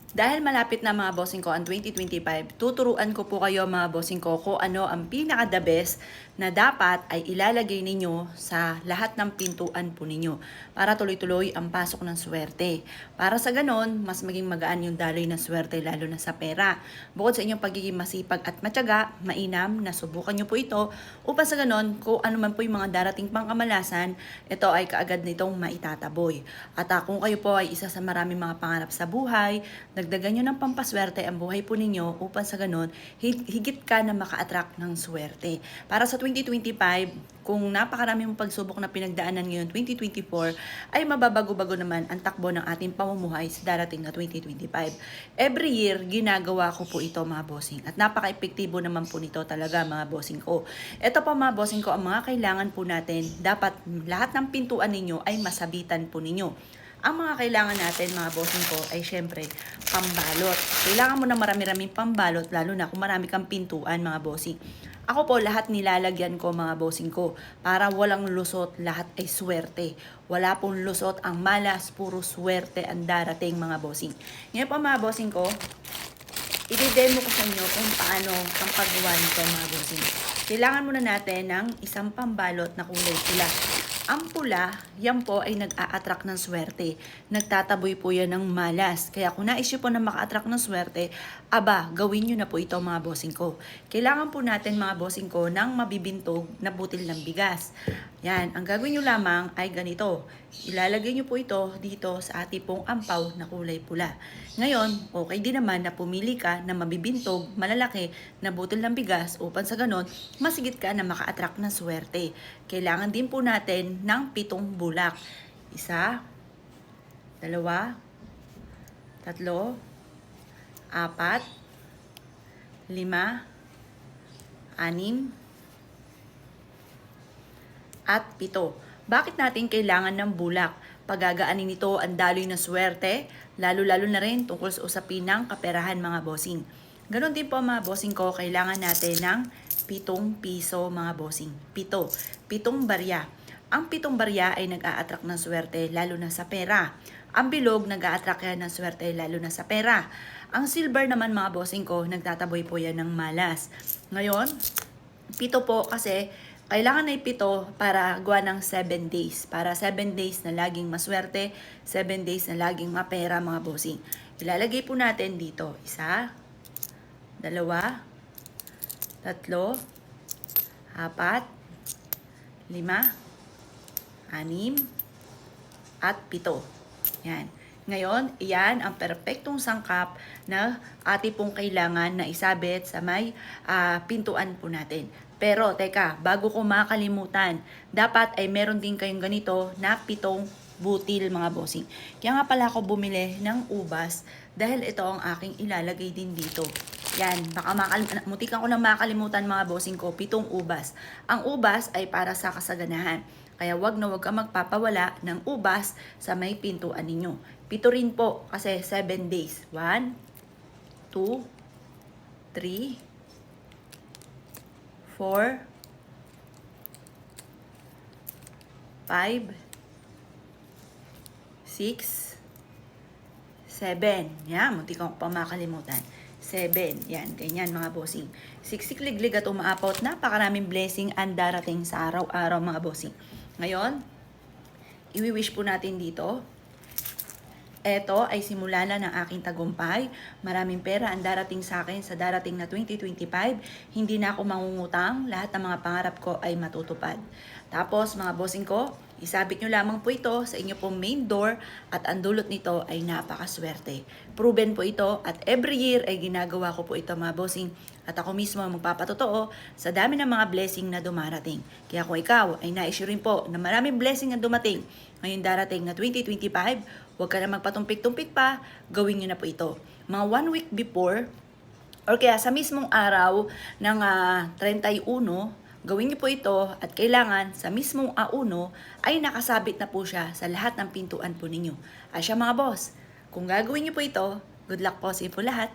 Dahil malapit na mga bossing ko ang 2025, tuturuan ko po kayo mga bossing ko kung ano ang pinaka-the best na dapat ay ilalagay ninyo sa lahat ng pintuan po ninyo para tuloy-tuloy ang pasok ng swerte. Para sa ganon, mas maging magaan yung daloy ng swerte lalo na sa pera. Bukod sa inyong pagiging masipag at matyaga, mainam na subukan nyo po ito upang sa ganon, kung ano man po yung mga darating pang kamalasan, ito ay kaagad nitong maitataboy. At kung kayo po ay isa sa maraming mga pangarap sa buhay, dagdagan nyo ng pampaswerte ang buhay po ninyo upang sa ganon, higit ka na maka-attract ng swerte. Para sa 2025, kung napakarami mong pagsubok na pinagdaanan ngayon 2024, ay mababago-bago naman ang takbo ng ating pamumuhay sa darating na 2025. Every year, ginagawa ko po ito mga bossing. At napaka-epektibo naman po nito talaga mga bossing ko. Ito po mga bossing ko, ang mga kailangan po natin, dapat lahat ng pintuan ninyo ay masabitan po ninyo. Ang mga kailangan natin mga bossing ko ay syempre pambalot. Kailangan mo na marami-raming pambalot lalo na kung marami kang pintuan mga bossing. Ako po lahat nilalagyan ko mga bossing ko para walang lusot, lahat ay swerte. Wala pong lusot ang malas, puro swerte ang darating mga bossing. Ngayon po mga bossing ko, i-demo ko sa inyo kung paano ang paggawa nito mga bossing. Kailangan muna natin ng isang pambalot na kulay pula. Ang pula, yan po ay nag-a-attract ng swerte. Nagtataboy po yan ng malas. Kaya kung nais nyo po na maka-attract ng swerte, aba, gawin nyo na po ito mga bossing ko. Kailangan po natin mga bossing ko ng mabibintog na butil ng bigas. Yan, ang gagawin nyo lamang ay ganito. Ilalagay nyo po ito dito sa ating pong ampaw na kulay pula. Ngayon, okay din naman na pumili ka na mabibintog, malalaki na butil ng bigas upang sa ganon, masigit ka na maka-attract ng swerte. Kailangan din po natin ng 7 bulak. 1, 2, 3, 4, 5, 6, 6, at 7. Bakit natin kailangan ng bulak? Pagagaanin nito ang daloy ng swerte, lalo-lalo na rin tungkol sa usapin ng kaperahan mga bossing. Ganon din po mga bossing ko, kailangan natin ng 7 piso mga bossing. 7 barya. Ang 7 barya ay nag-a-attract ng swerte lalo na sa pera. Ang bilog nag-a-attract yan ng swerte lalo na sa pera. Ang silver naman mga bossing ko, nagtataboy po yan ng malas. Ngayon, 7 po kasi kailangan ay 7 para gawa ng 7 days. Para 7 days na laging maswerte, 7 days na laging mapera mga bossing. Ilalagay po natin dito. 1, 2, 3, 4, 5, 6, 6, at 7. Yan. Ngayon, iyan ang perpektong sangkap na ating pong kailangan na isabit sa may pintuan po natin. Pero, teka, bago ko makalimutan, dapat ay meron din kayong ganito na 7 butil mga bossing. Kaya nga pala ako bumili ng ubas dahil ito ang aking ilalagay din dito. Yan, baka mutikan ko na makalimutan mga bossing ko, 7 ubas. Ang ubas ay para sa kasaganahan. Kaya wag na wag ka magpapawala ng ubas sa may pintuan ninyo. 7 rin po kasi 7 days. 1, 2, 3, 4, 5, 6, 7. Yan, munti ko pa makalimutan. 7. Yan, ganyan mga bossing. Siksik-liglig at umaapot. Napakaraming blessing ang darating sa araw-araw mga bossing. Ngayon, i-wish po natin dito. Ito ay simula na ng aking tagumpay. Maraming pera ang darating sa akin sa darating na 2025. Hindi na ako mangungutang. Lahat ng mga pangarap ko ay matutupad. Tapos mga bossing ko, isabit nyo lamang po ito sa inyo pong main door at ang dulot nito ay napakaswerte. Proven po ito at every year ay ginagawa ko po ito mga bossing. At ako mismo magpapatotoo sa dami ng mga blessing na dumarating. Kaya kung ikaw ay na-issue rin po na maraming blessing na dumating ngayon darating na 2025, huwag ka na magpatumpik-tumpik pa, gawin nyo na po ito. Mga 1 week before, or kaya sa mismong araw ng 31, gawin niyo po ito at kailangan sa mismong A1 ay nakasabit na po siya sa lahat ng pintuan po ninyo. Asya mga boss, kung gagawin niyo po ito, good luck po sa inyo po lahat.